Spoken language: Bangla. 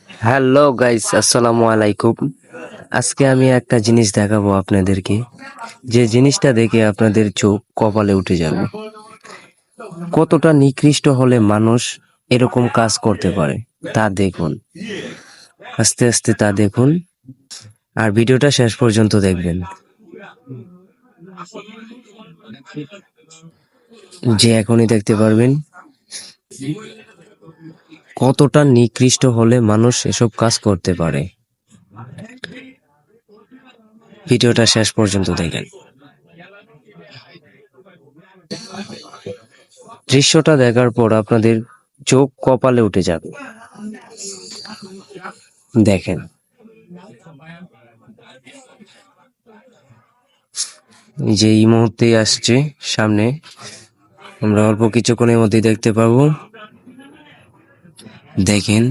হ্যালো গাইস, আসসালামু আলাইকুম। আজকে আমি একটা জিনিস দেখাবো আপনাদেরকে, যে জিনিসটা দেখে আপনাদের চোখ কপালে উঠে যাবে। কতটা নিকৃষ্ট হলে মানুষ এরকম কাজ করতে পারে তা দেখুন, আস্তে আস্তে তা দেখুন, আর ভিডিওটা শেষ পর্যন্ত দেখবেন। যে এখনই দেখতে পারবেন কতটা নিকৃষ্ট হলে মানুষ এসব কাজ করতে পারে। ভিডিওটা শেষ পর্যন্ত দেখেন। দৃশ্যটা দেখার পর আপনাদের চোখ কপালে উঠে যাবে। দেখেন, যে এই মুহূর্তে আসছে সামনে, আমরা অল্প কিছুক্ষণের মধ্যে দেখতে পাবো। দেখেন